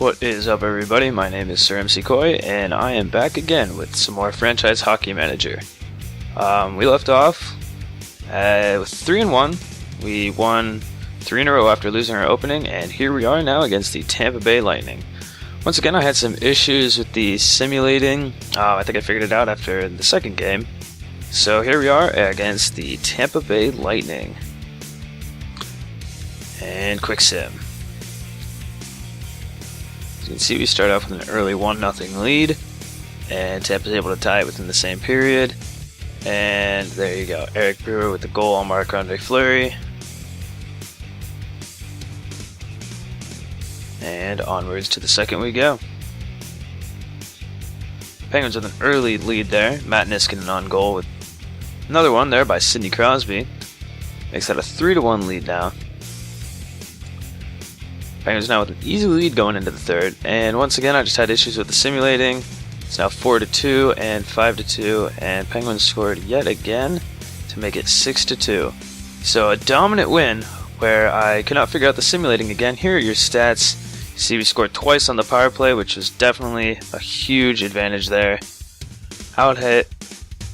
What is up, everybody? My name is Sir MC Koi, and I am back again with some more Franchise Hockey Manager. We left off with 3-1. We won 3 in a row after losing our opening, and here we are now against the Tampa Bay Lightning. Once again, I had some issues with the simulating. I think I figured it out after the second game. So here we are against the Tampa Bay Lightning. And quick sim. As you can see, we start off with an early 1-0 lead, and Tampa's able to tie it within the same period. And there you go, Eric Brewer with the goal on Marc-Andre Fleury. And onwards to the second we go. Penguins with an early lead there. Matt Niskanen on goal with another one there by Sidney Crosby. Makes that a 3-1 lead now. Penguins now with an easy lead going into the third. And once again, I just had issues with the simulating. It's now 4-2 and 5-2. And Penguins scored yet again to make it 6-2. So a dominant win where I could not figure out the simulating again. Here are your stats. See, we scored twice on the power play, which was definitely a huge advantage there. Out hit,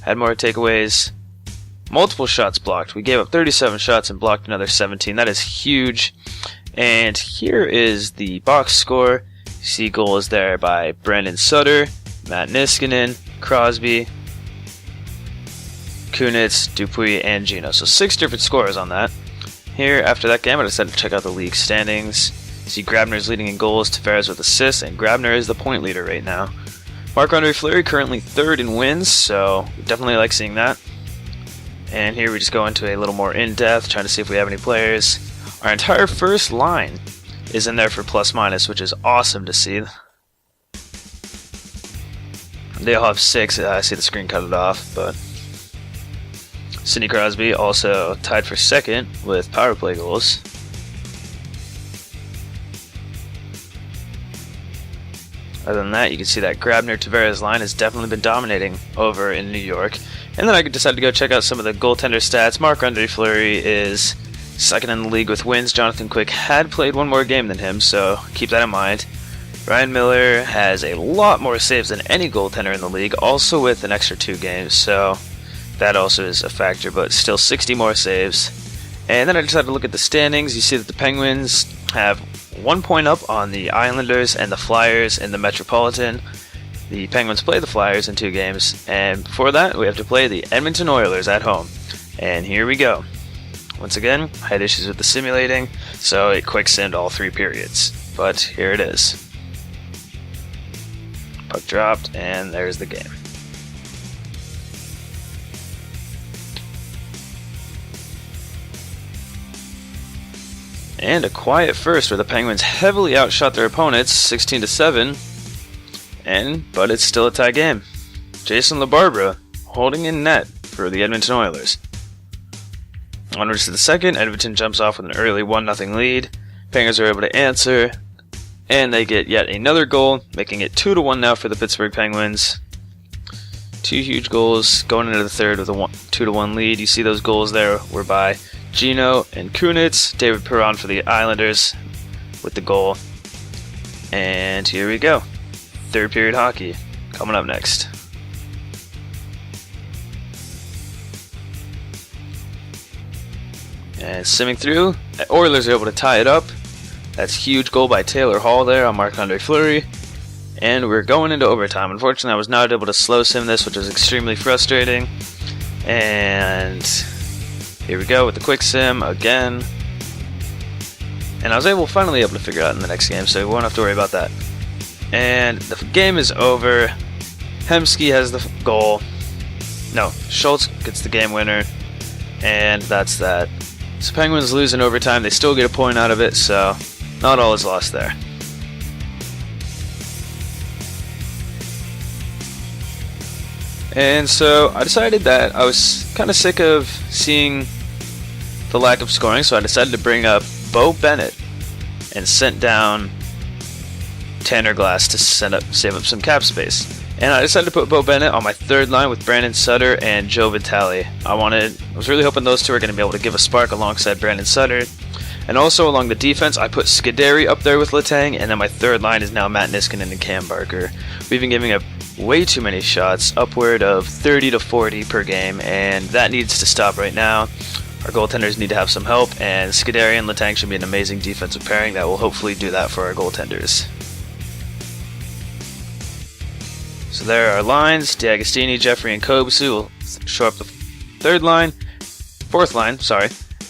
had more takeaways, multiple shots blocked. We gave up 37 shots and blocked another 17. That is huge. And here is the box score. You see goals there by Brandon Sutter, Matt Niskanen, Crosby, Kunitz, Dupuis, and Gino. So 6 different scores on that. Here, after that game, I decided to check out the league standings. See, Grabner's leading in goals, Tavares with assists, and Grabner is the point leader right now. Marc-Andre Fleury currently 3rd in wins, so we definitely like seeing that. And here we just go into a little more in-depth, trying to see if we have any players. Our entire first line is in there for plus-minus, which is awesome to see. They all have 6. I see the screen cut it off, but Sidney Crosby also tied for 2nd with power play goals. Other than that, you can see that Grabner-Tavares line has definitely been dominating over in New York. And then I decided to go check out some of the goaltender stats. Marc-Andre Fleury is 2nd in the league with wins. Jonathan Quick had played one more game than him, so keep that in mind. Ryan Miller has a lot more saves than any goaltender in the league, also with an extra 2 games, so that also is a factor, but still 60 more saves. And then I decided to look at the standings. You see that the Penguins have 1 point up on the Islanders and the Flyers in the Metropolitan. The Penguins play the Flyers in 2 games, and before that we have to play the Edmonton Oilers at home. And here we go. Once again, I had issues with the simulating, so it quick simmed all 3 periods. But here it is. Puck dropped, and there's the game. And a quiet first where the Penguins heavily outshot their opponents 16-7, but it's still a tie game. Jason LaBarbera holding in net for the Edmonton Oilers. Onwards to the second, Edmonton jumps off with an early 1-0 lead. Penguins are able to answer, and they get yet another goal, making it 2-1 now for the Pittsburgh Penguins. 2 huge goals going into the third with a 2-1 lead. You see those goals there were by Gino and Kunitz, David Perron for the Islanders with the goal. And here we go. 3rd period hockey coming up next. And simming through, the Oilers are able to tie it up. That's a huge goal by Taylor Hall there on Marc-Andre Fleury. And we're going into overtime. Unfortunately, I was not able to slow sim this, which was extremely frustrating. And here we go with the quick sim again. And I was finally able to figure it out in the next game, so we won't have to worry about that. And the game is over. Hemsky has the goal. No, Schultz gets the game winner. And that's that. So Penguins lose in overtime. They still get a point out of it, so not all is lost there. And so I decided that I was kind of sick of seeing the lack of scoring, so I decided to bring up Bo Bennett and sent down Tanner Glass to save up some cap space. And I decided to put Bo Bennett on my 3rd line with Brandon Sutter and Joe Vitale. I was really hoping those two were going to be able to give a spark alongside Brandon Sutter. And also along the defense, I put Scuderi up there with Letang, and then my third line is now Matt Niskanen and Cam Barker. We've been giving up way too many shots, upward of 30 to 40 per game, and that needs to stop right now. Our goaltenders need to have some help, and Scuderi and Letang should be an amazing defensive pairing that will hopefully do that for our goaltenders. So there are our lines. D'Agostini, Jeffrey, and Kobusu will show up the fourth line,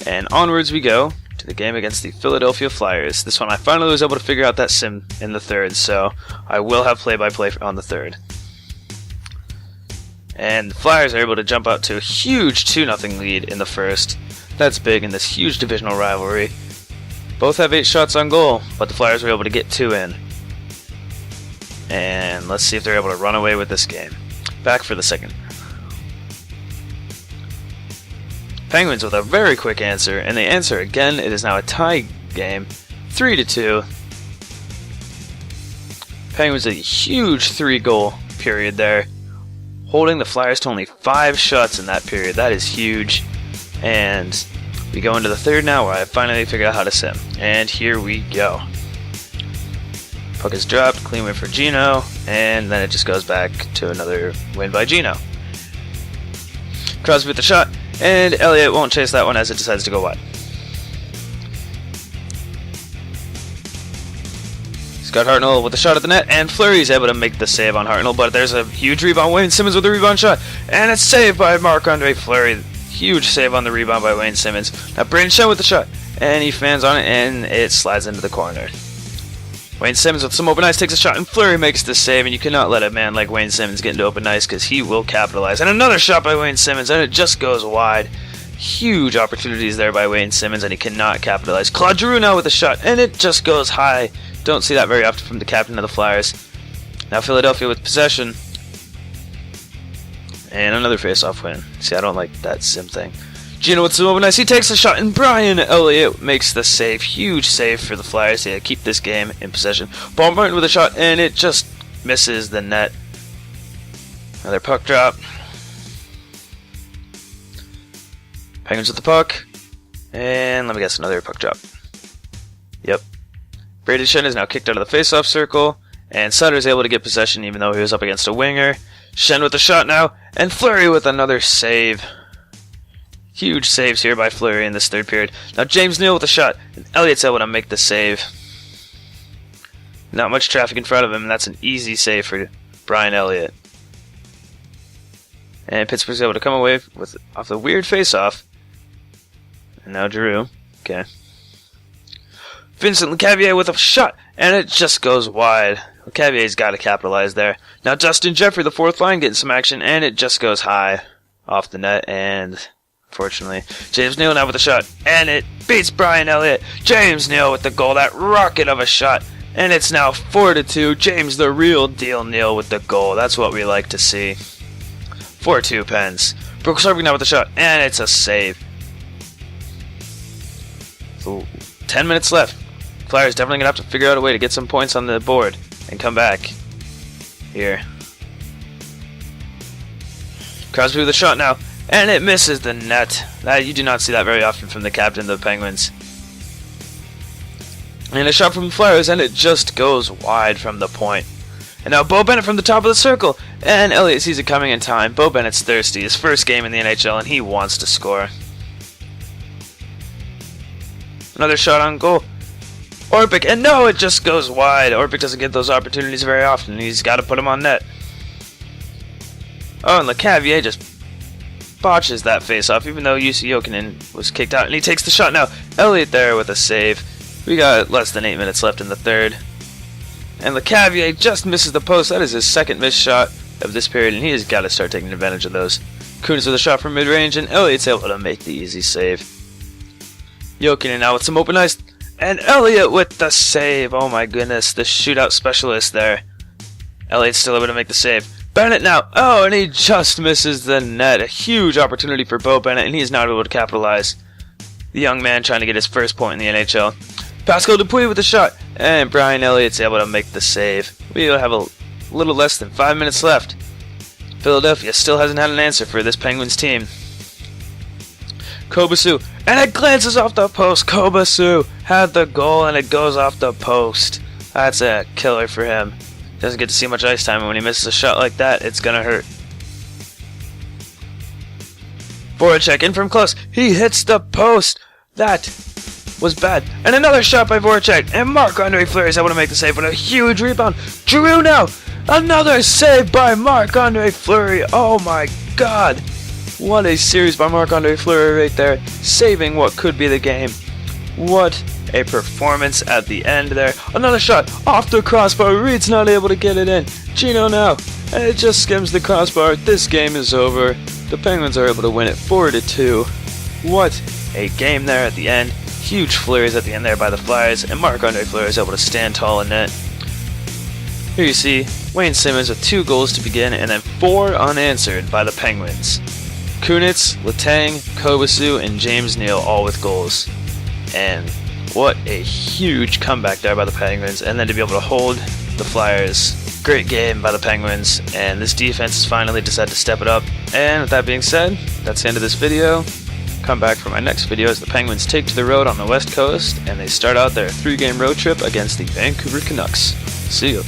and onwards we go to the game against the Philadelphia Flyers. This one I finally was able to figure out that sim in the third, so I will have play-by-play on the third. And the Flyers are able to jump out to a huge 2-0 lead in the first. That's big in this huge divisional rivalry. Both have 8 shots on goal, but the Flyers were able to get 2 in. And let's see if they're able to run away with this game. Back for the second. Penguins with a very quick answer, and they answer again. It is now a tie game, 3-2. Penguins a huge 3-goal period there, holding the Flyers to only 5 shots in that period. That is huge. And we go into the third now, where I finally figured out how to sim. And here we go. Puck is dropped, clean win for Gino, and then it just goes back to another win by Gino. Crosby with the shot, and Elliott won't chase that one as it decides to go wide. Scott Hartnell with the shot at the net, and Fleury's able to make the save on Hartnell, but there's a huge rebound. Wayne Simmons with a rebound shot, and it's saved by Marc-Andre Fleury. Huge save on the rebound by Wayne Simmons. Now Brayden Schenn with the shot, and he fans on it, and it slides into the corner. Wayne Simmons with some open ice takes a shot, and Fleury makes the save, and you cannot let a man like Wayne Simmons get into open ice because he will capitalize. And another shot by Wayne Simmons, and it just goes wide. Huge opportunities there by Wayne Simmons, and he cannot capitalize. Claude Giroux now with a shot, and it just goes high. Don't see that very often from the captain of the Flyers. Now Philadelphia with possession. And another face-off win. See, I don't like that sim thing. Gino with some open ice, he takes a shot, and Brian Elliott makes the save. Huge save for the Flyers to keep this game in possession. Paul Martin with a shot, and it just misses the net. Another puck drop. Penguins with the puck. And let me guess, another puck drop. Yep. Brayden Schenn is now kicked out of the face-off circle, and Sutter is able to get possession even though he was up against a winger. Schenn with the shot now, and Fleury with another save. Huge saves here by Fleury in this third period. Now James Neal with a shot, and Elliott's able to make the save. Not much traffic in front of him, and that's an easy save for Brian Elliott. And Pittsburgh's able to come away off the weird face-off. And now Giroux. Okay. Vincent Lecavalier with a shot, and it just goes wide. Lecavallier's got to capitalize there. Now Dustin Jeffrey, the fourth line, getting some action, and it just goes high off the net, and unfortunately, James Neal now with a shot, and it beats Brian Elliott. James Neal with the goal, that rocket of a shot, and it's now 4-2. James the real deal Neal with the goal. That's what we like to see. 4-2 Pens. Brooks Harvey now with the shot, and it's a save. So 10 minutes left. Flyers definitely going to have to figure out a way to get some points on the board and come back here. Crosby with a shot now, and it misses the net. You do not see that very often from the captain of the Penguins. And a shot from the Flyers, and it just goes wide from the point. And now Bo Bennett from the top of the circle, and Elliott sees it coming in time. Bo Bennett's thirsty. His first game in the NHL, and he wants to score. Another shot on goal. Orpik, and no, it just goes wide. Orpik doesn't get those opportunities very often. He's got to put them on net. Oh, and Lecavalier just botches that face-off, even though Jussi Jokinen was kicked out. And he takes the shot now. Elliott there with a save. We got less than 8 minutes left in the third. And Lecavalier just misses the post. That is his second missed shot of this period, and he has got to start taking advantage of those. Kunis with a shot from mid-range, and Elliott's able to make the easy save. Jokinen now with some open ice. And Elliott with the save. Oh my goodness, the shootout specialist there. Elliott's still able to make the save. Bennett now. Oh, and he just misses the net. A huge opportunity for Bo Bennett, and he is not able to capitalize. The young man trying to get his first point in the NHL. Pascal Dupuis with the shot. And Brian Elliott's able to make the save. We have a little less than 5 minutes left. Philadelphia still hasn't had an answer for this Penguins team. Kobasu, and it glances off the post. Kobasu had the goal, and it goes off the post. That's a killer for him. Doesn't get to see much ice time, and when he misses a shot like that, it's gonna hurt. Voracek in from close. He hits the post. That was bad. And another shot by Voracek. And Marc-Andre Fleury is able to make the save with a huge rebound. Giroux now. Another save by Marc-Andre Fleury. Oh my god. What a series by Marc-Andre Fleury right there. Saving what could be the game. What a performance at the end there. Another shot off the crossbar. Reed's not able to get it in. Gino now. And it just skims the crossbar. This game is over. The Penguins are able to win it 4-2. What a game there at the end. Huge flurries at the end there by the Flyers, and Marc-Andre Fleury is able to stand tall in net. Here you see Wayne Simmonds with 2 goals to begin, and then 4 unanswered by the Penguins. Kunitz, Letang, Kobasu, and James Neal all with goals. And what a huge comeback there by the Penguins, and then to be able to hold the Flyers. Great game by the Penguins, and this defense has finally decided to step it up. And with that being said, that's the end of this video. Come back for my next video as the Penguins take to the road on the West Coast, and they start out their 3-game road trip against the Vancouver Canucks. See you.